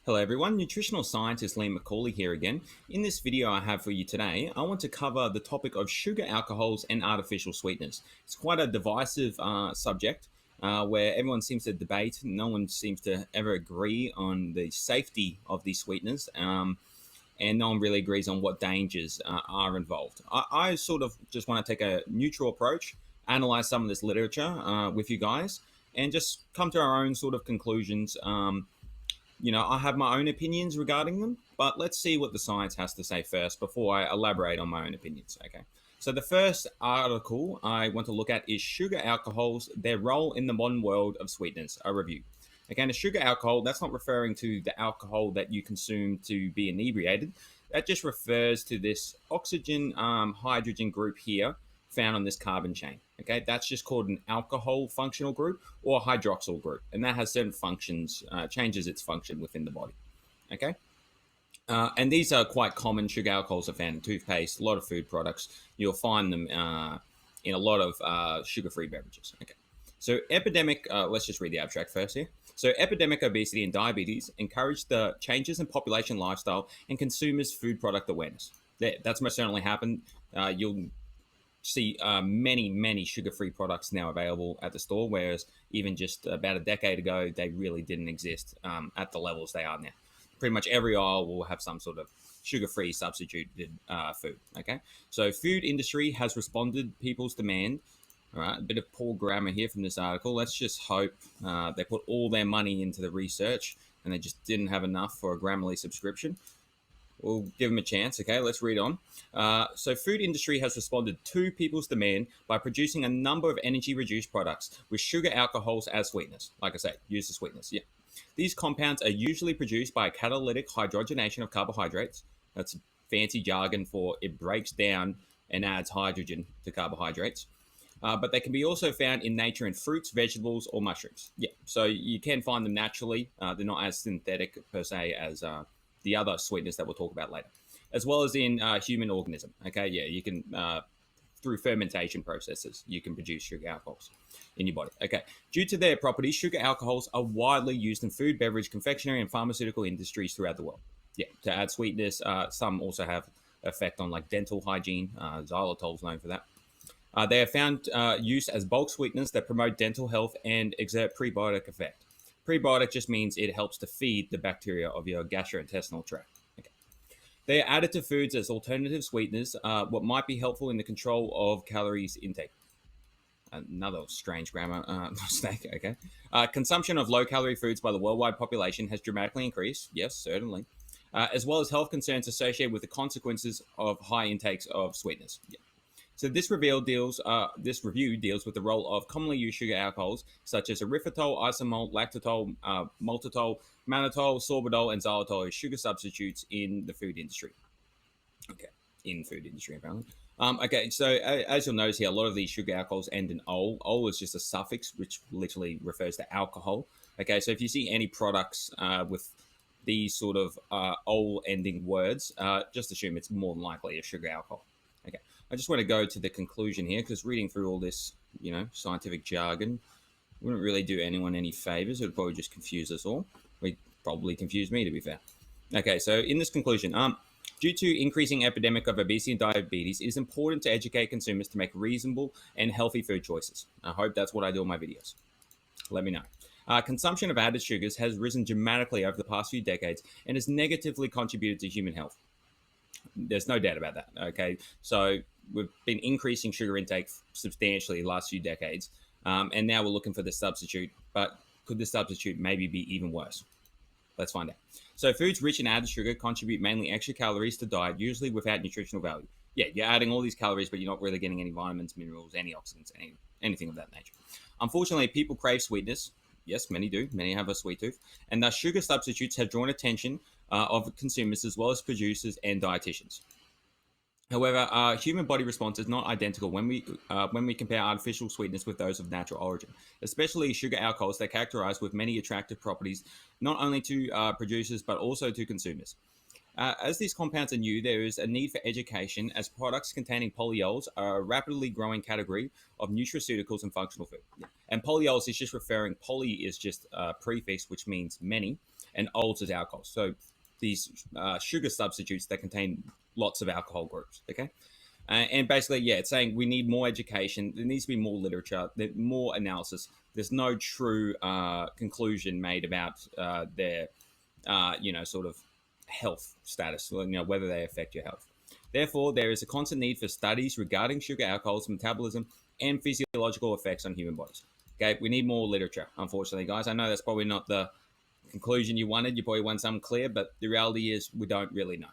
Hello everyone, nutritional scientist Liam McCauley here again. In this video I have for you today, I want to cover the topic of sugar alcohols and artificial sweeteners. It's quite a divisive subject where everyone seems to debate. No one seems to ever agree on the safety of these sweeteners, and no one really agrees on what dangers are involved. I sort of just want to take a neutral approach, analyze some of this literature with you guys, and just come to our own sort of conclusions. I have my own opinions regarding them, but let's see what the science has to say first before I elaborate on my own opinions. Okay. So the first article I want to look at is sugar alcohols, their role in the modern world of sweeteners, a review. Again, a sugar alcohol, that's not referring to the alcohol that you consume to be inebriated. That just refers to this oxygen hydrogen group here found on this carbon chain. Okay, that's just called an alcohol functional group or a hydroxyl group, and that has certain functions, changes its function within the body. Okay, and these are quite common. Sugar alcohols are found in toothpaste, a lot of food products. You'll find them in a lot of sugar-free beverages. Okay, so epidemic. Let's just read the abstract first here. So, epidemic obesity and diabetes encourage the changes in population lifestyle and consumers' food product awareness. That's most certainly happened. You'll see many sugar-free products now available at the store, whereas even just about a decade ago, they really didn't exist at the levels they are now. Pretty much every aisle will have some sort of sugar-free substituted food. Okay, so food industry has responded to people's demand. All right, a bit of poor grammar here from this article. Let's just hope they put all their money into the research and they just didn't have enough for a Grammarly subscription. We'll give them a chance. Okay, let's read on. So food industry has responded to people's demand by producing a number of energy-reduced products with sugar alcohols as sweeteners. Like I say, used as sweeteners. Yeah. These compounds are usually produced by catalytic hydrogenation of carbohydrates. That's fancy jargon for it breaks down and adds hydrogen to carbohydrates. But they can be also found in nature in fruits, vegetables, or mushrooms. Yeah, so you can find them naturally. They're not as synthetic per se as the other sweeteners that we'll talk about later, as well as in human organism. Okay, yeah, you can through fermentation processes you can produce sugar alcohols in your body. Okay, due to their properties, sugar alcohols are widely used in food, beverage, confectionery, and pharmaceutical industries throughout the world. Yeah, to add sweetness, some also have effect on like dental hygiene. Xylitol is known for that. They are found use as bulk sweeteners that promote dental health and exert prebiotic effect. Prebiotic just means it helps to feed the bacteria of your gastrointestinal tract. Okay. They are added to foods as alternative sweeteners, what might be helpful in the control of calories intake. Another strange grammar mistake. Okay. Consumption of low-calorie foods by the worldwide population has dramatically increased. Yes, certainly. As well as health concerns associated with the consequences of high intakes of sweeteners. Yeah. So this review deals with the role of commonly used sugar alcohols such as erythritol, isomalt, lactitol, maltitol, mannitol, sorbitol, and xylitol as sugar substitutes in the food industry. Okay, in food industry apparently. Okay, so as you'll notice here, a lot of these sugar alcohols end in ol. Ol is just a suffix which literally refers to alcohol. Okay, so if you see any products with these sort of ol ending words, just assume it's more than likely a sugar alcohol. Okay, I just want to go to the conclusion here because reading through all this, scientific jargon wouldn't really do anyone any favors. It would probably just confuse us all. It probably confused me, to be fair. Okay, so in this conclusion, due to increasing epidemic of obesity and diabetes, it is important to educate consumers to make reasonable and healthy food choices. I hope that's what I do in my videos. Let me know. Consumption of added sugars has risen dramatically over the past few decades and has negatively contributed to human health. There's no doubt about that. Okay, so we've been increasing sugar intake substantially the last few decades, and now we're looking for the substitute. But could the substitute maybe be even worse? Let's find out. So foods rich in added sugar contribute mainly extra calories to diet, usually without nutritional value. Yeah, you're adding all these calories, but you're not really getting any vitamins, minerals, antioxidants, anything of that nature. Unfortunately, people crave sweetness. Yes, many do. Many have a sweet tooth. And thus, sugar substitutes have drawn attention of consumers as well as producers and dietitians. However, human body response is not identical when we compare artificial sweetness with those of natural origin, especially sugar alcohols that are characterized with many attractive properties, not only to producers but also to consumers. As these compounds are new, there is a need for education as products containing polyols are a rapidly growing category of nutraceuticals and functional food. And polyols is just referring, poly is just a prefix which means many, and alters alcohol. So these sugar substitutes that contain lots of alcohol groups. Okay. And basically, yeah, it's saying we need more education. There needs to be more literature, more analysis. There's no true conclusion made about their, sort of health status, whether they affect your health. Therefore, there is a constant need for studies regarding sugar alcohol's metabolism and physiological effects on human bodies. Okay, we need more literature, unfortunately, guys. I know that's probably not the conclusion you wanted. You probably want something clear, but the reality is we don't really know.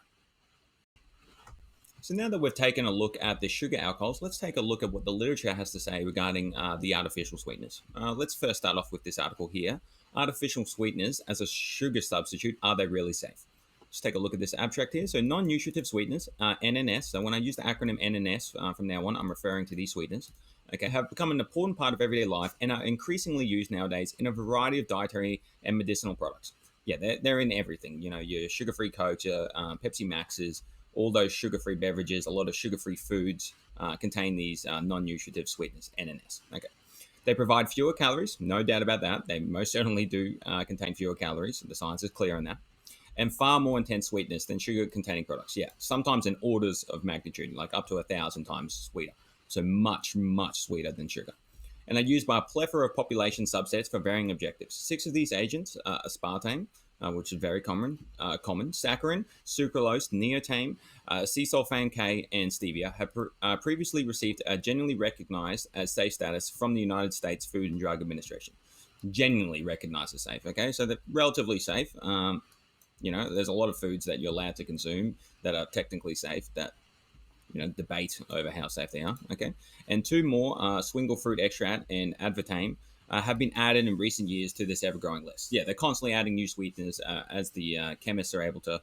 So now that we've taken a look at the sugar alcohols, let's take a look at what the literature has to say regarding the artificial sweeteners. Let's first start off with this article here. Artificial sweeteners as a sugar substitute, are they really safe? Just take a look at this abstract here. So non-nutritive sweeteners, NNS. So when I use the acronym NNS from now on, I'm referring to these sweeteners. Okay, have become an important part of everyday life and are increasingly used nowadays in a variety of dietary and medicinal products. Yeah, they're in everything. Your sugar-free Coke, your Pepsi Maxes, all those sugar-free beverages, a lot of sugar-free foods contain these non-nutritive sweeteners, NNS. Okay. They provide fewer calories, no doubt about that. They most certainly do contain fewer calories. The science is clear on that. And far more intense sweetness than sugar-containing products. Yeah, sometimes in orders of magnitude, like up to 1,000 times sweeter. So much, much sweeter than sugar. And are used by a plethora of population subsets for varying objectives. 6 of these agents, aspartame, which is very common, saccharin, sucralose, neotame, C-sulfan K, and stevia, have previously received a genuinely recognized as safe status from the United States Food and Drug Administration. Genuinely recognized as safe, okay? So they're relatively safe. There's a lot of foods that you're allowed to consume that are technically safe that debate over how safe they are. Okay, and 2 more, swingle fruit extract and advertame, have been added in recent years to this ever-growing list. Yeah, they're constantly adding new sweeteners as the chemists are able to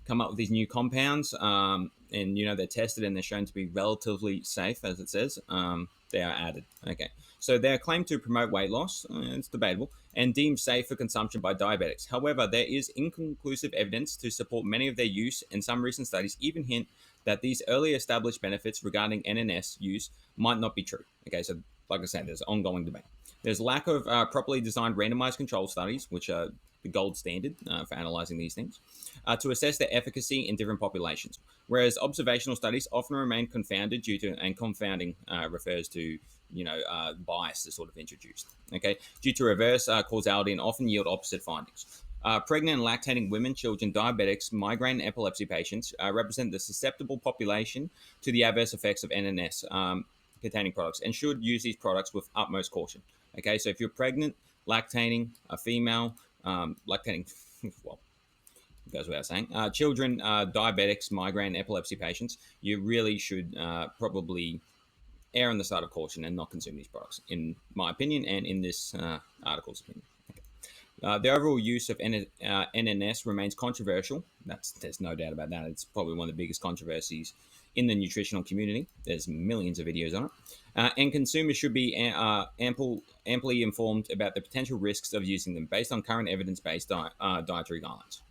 come up with these new compounds, and they're tested and they're shown to be relatively safe, as it says. They are added. Okay, so they are claimed to promote weight loss. It's debatable, and deemed safe for consumption by diabetics. However, there is inconclusive evidence to support many of their use, and some recent studies even hint that these early established benefits regarding NNS use might not be true. Okay, so like I said, there's ongoing debate. There's lack of properly designed randomized control studies, which are the gold standard for analyzing these things, to assess their efficacy in different populations. Whereas observational studies often remain confounded due to, and confounding refers to, bias is sort of introduced, okay, due to reverse causality and often yield opposite findings. Pregnant and lactating women, children, diabetics, migraine, and epilepsy patients represent the susceptible population to the adverse effects of NNS containing products and should use these products with utmost caution. Okay, so if you're pregnant, lactating, a female, lactating, well, goes without saying, children, diabetics, migraine, epilepsy patients, you really should probably err on the side of caution and not consume these products, in my opinion, and in this article's opinion. The overall use of NNS remains controversial. There's no doubt about that. It's probably one of the biggest controversies in the nutritional community. There's millions of videos on it. And consumers should be amply informed about the potential risks of using them based on current evidence-based dietary guidelines.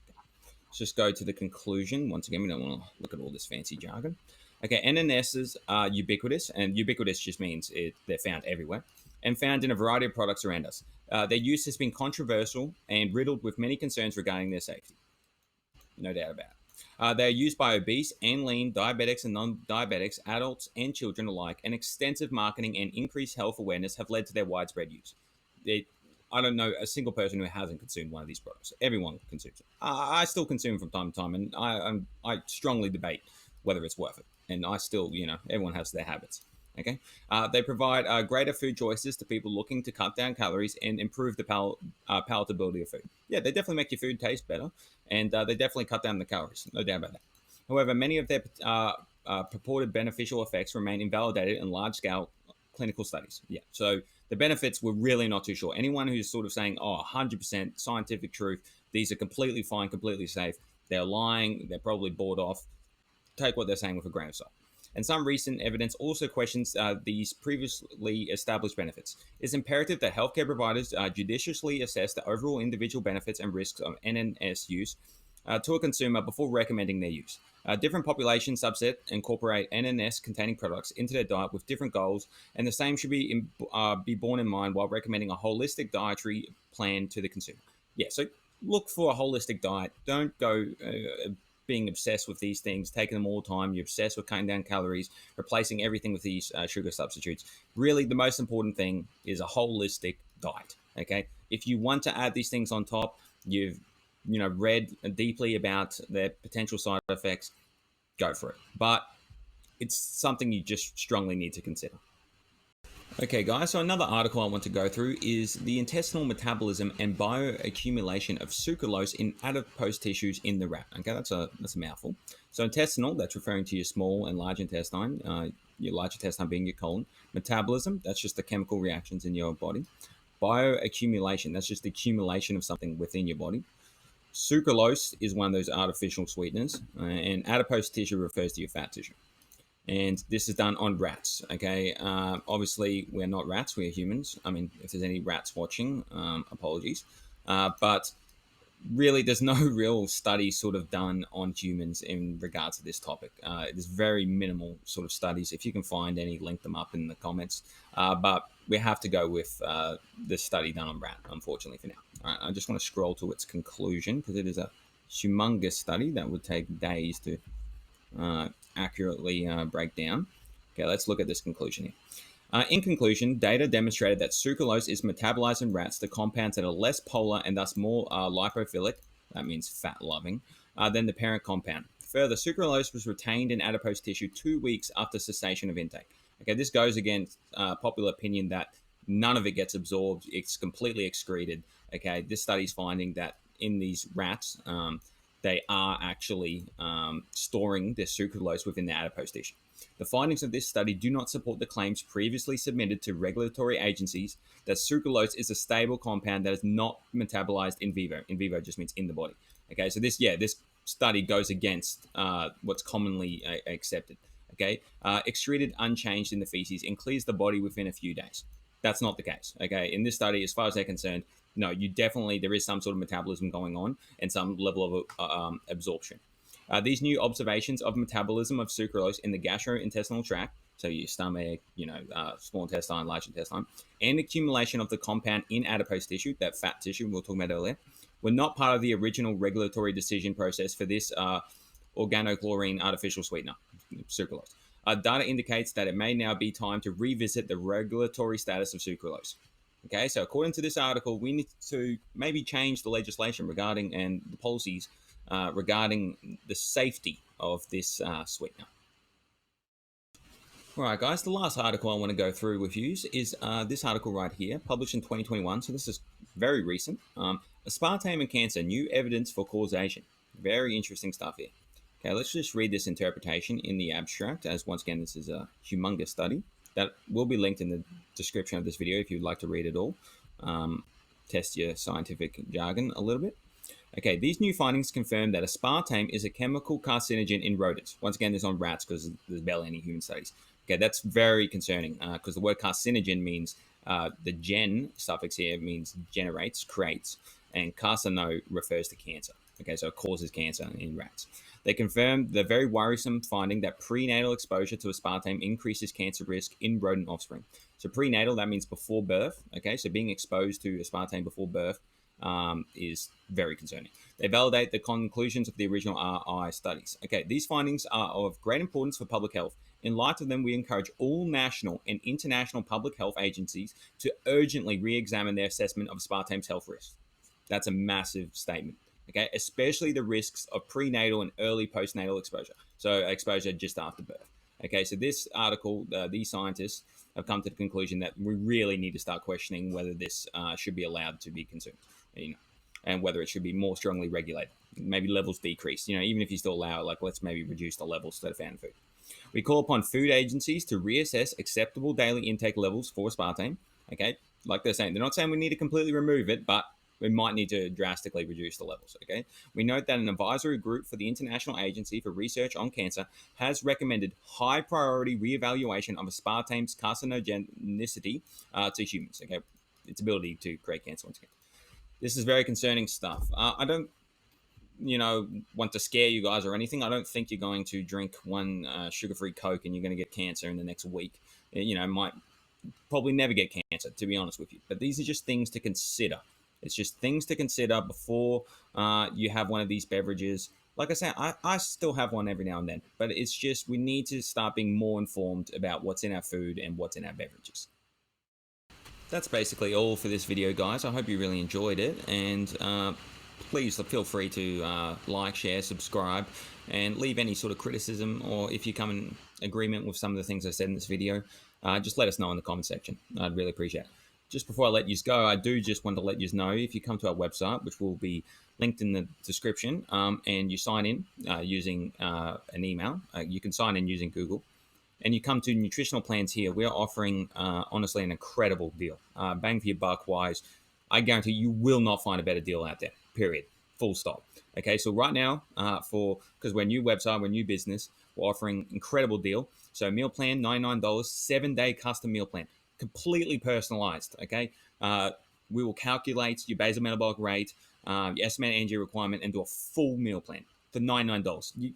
Let's just go to the conclusion. Once again, we don't want to look at all this fancy jargon. Okay, NNSs are ubiquitous, and ubiquitous just means they're found everywhere, and found in a variety of products around us. Their use has been controversial and riddled with many concerns regarding their safety. No doubt about it. They are used by obese and lean, diabetics and non-diabetics, adults and children alike, and extensive marketing and increased health awareness have led to their widespread use. I don't know a single person who hasn't consumed one of these products. Everyone consumes it. I still consume from time to time, and I strongly debate whether it's worth it. And I still, everyone has their habits. Okay, they provide greater food choices to people looking to cut down calories and improve the palatability of food. Yeah, they definitely make your food taste better, and they definitely cut down the calories, no doubt about that. However, many of their purported beneficial effects remain invalidated in large-scale clinical studies. Yeah, so the benefits we're really not too sure. Anyone who's sort of saying, 100% scientific truth, these are completely fine, completely safe, they're lying, they're probably bought off. Take what they're saying with a grain of salt. And some recent evidence also questions these previously established benefits. It's imperative that healthcare providers judiciously assess the overall individual benefits and risks of NNS use to a consumer before recommending their use. Different population subsets incorporate NNS-containing products into their diet with different goals, and the same should be borne in mind while recommending a holistic dietary plan to the consumer. Yeah, so look for a holistic diet. Don't go being obsessed with these things, taking them all the time. You're obsessed with cutting down calories, replacing everything with these sugar substitutes. Really, the most important thing is a holistic diet. Okay, if you want to add these things on top, you've read deeply about their potential side effects. Go for it, but it's something you just strongly need to consider. Okay, guys, so another article I want to go through is the intestinal metabolism and bioaccumulation of sucralose in adipose tissues in the rat. Okay, that's a mouthful. So intestinal, that's referring to your small and large intestine, your large intestine being your colon. Metabolism, that's just the chemical reactions in your body. Bioaccumulation, that's just the accumulation of something within your body. Sucralose is one of those artificial sweeteners, and adipose tissue refers to your fat tissue. And this is done on rats. Okay, obviously we're not rats; we're humans. I mean, if there's any rats watching, apologies. But really, there's no real study sort of done on humans in regards to this topic. There's very minimal sort of studies. If you can find any, link them up in the comments. But we have to go with the study done on rat, unfortunately, for now. All right, I just want to scroll to its conclusion because it is a humongous study that would take days to accurately break down. Okay, let's look at this conclusion here. In conclusion, data demonstrated that sucralose is metabolized in rats to compounds that are less polar and thus more lipophilic, that means fat-loving, than the parent compound. Further, sucralose was retained in adipose tissue 2 weeks after cessation of intake. Okay, this goes against popular opinion that none of it gets absorbed; it's completely excreted. Okay, this study's finding that in these rats, they are actually storing their sucralose within the adipose tissue. The findings of this study do not support the claims previously submitted to regulatory agencies that sucralose is a stable compound that is not metabolized in vivo. In vivo just means in the body. Okay, so this study goes against what's commonly accepted. Okay, excreted unchanged in the feces and clears the body within a few days. That's not the case. Okay, in this study, as far as they're concerned, no, there is some sort of metabolism going on and some level of absorption. These new observations of metabolism of sucralose in the gastrointestinal tract, so your stomach, small intestine, large intestine, and accumulation of the compound in adipose tissue, that fat tissue we were talking about earlier, were not part of the original regulatory decision process for this organochlorine artificial sweetener, sucralose. Data indicates that it may now be time to revisit the regulatory status of sucralose. Okay, so according to this article, we need to maybe change the legislation regarding and the policies regarding the safety of this sweetener. All right, guys, the last article I want to go through with you is this article right here, published in 2021. So this is very recent. Aspartame and cancer, new evidence for causation. Very interesting stuff here. Okay, let's just read this interpretation in the abstract, as once again, this is a humongous study that will be linked in the description of this video if you'd like to read it all. Test your scientific jargon a little bit. Okay, these new findings confirm that aspartame is a chemical carcinogen in rodents. Once again, this is on rats because there's barely any human studies. Okay, that's very concerning because the word carcinogen means the gen suffix here means generates, creates, and carcino refers to cancer. Okay, so it causes cancer in rats. They confirmed the very worrisome finding that prenatal exposure to aspartame increases cancer risk in rodent offspring. So prenatal, that means before birth. Okay, so being exposed to aspartame before birth is very concerning. They validate the conclusions of the original RI studies. Okay, these findings are of great importance for public health. In light of them, we encourage all national and international public health agencies to urgently re-examine their assessment of aspartame's health risks. That's a massive statement. Okay, especially the risks of prenatal and early postnatal exposure. So exposure just after birth. Okay, so this article, these scientists have come to the conclusion that we really need to start questioning whether this should be allowed to be consumed, and whether it should be more strongly regulated. Maybe levels decreased. Even if you still allow it, let's maybe reduce the levels that are found in food. We call upon food agencies to reassess acceptable daily intake levels for aspartame. Okay, like they're saying, they're not saying we need to completely remove it, but we might need to drastically reduce the levels. Okay, we note that an advisory group for the International Agency for Research on Cancer has recommended high priority reevaluation of aspartame's carcinogenicity to humans. Okay, its ability to create cancer once again. This is very concerning stuff. I don't, want to scare you guys or anything. I don't think you're going to drink one sugar-free Coke and you're going to get cancer in the next week. Might probably never get cancer, to be honest with you. But these are just things to consider. It's just things to consider before you have one of these beverages. Like I said, I still have one every now and then, but it's just we need to start being more informed about what's in our food and what's in our beverages. That's basically all for this video, guys. I hope you really enjoyed it, and please feel free to like, share, subscribe, and leave any sort of criticism, or if you come in agreement with some of the things I said in this video, just let us know in the comment section. I'd really appreciate it. Just before I let you go, I do just want to let you know, if you come to our website, which will be linked in the description, and you sign in using an email, you can sign in using Google, and you come to nutritional plans here, we're offering, honestly, an incredible deal. Bang for your buck wise, I guarantee you will not find a better deal out there, period. Full stop. Okay, so right now, because we're a new website, we're a new business, we're offering incredible deal. So meal plan, $99, 7-day custom meal plan, completely personalized. Okay, we will calculate your basal metabolic rate, your estimated energy requirement, and do a full meal plan for $99.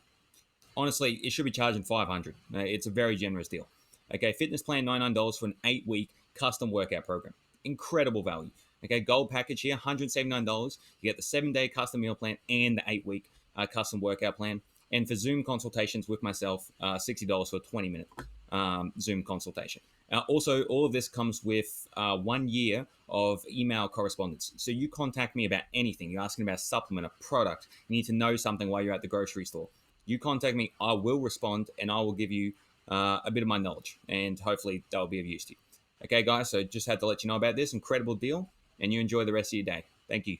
Honestly, it should be charging $500. It's a very generous deal. Okay, fitness plan, $99 for an 8-week custom workout program. Incredible value. Okay, gold package here, $179. You get the 7-day custom meal plan and the 8-week custom workout plan. And for Zoom consultations with myself, $60 for a 20-minute Zoom consultation. Also, all of this comes with 1 year of email correspondence. So you contact me about anything. You're asking about a supplement, a product. You need to know something while you're at the grocery store. You contact me, I will respond, and I will give you a bit of my knowledge, and hopefully that'll be of use to you. Okay, guys, so just had to let you know about this incredible deal, and you enjoy the rest of your day. Thank you.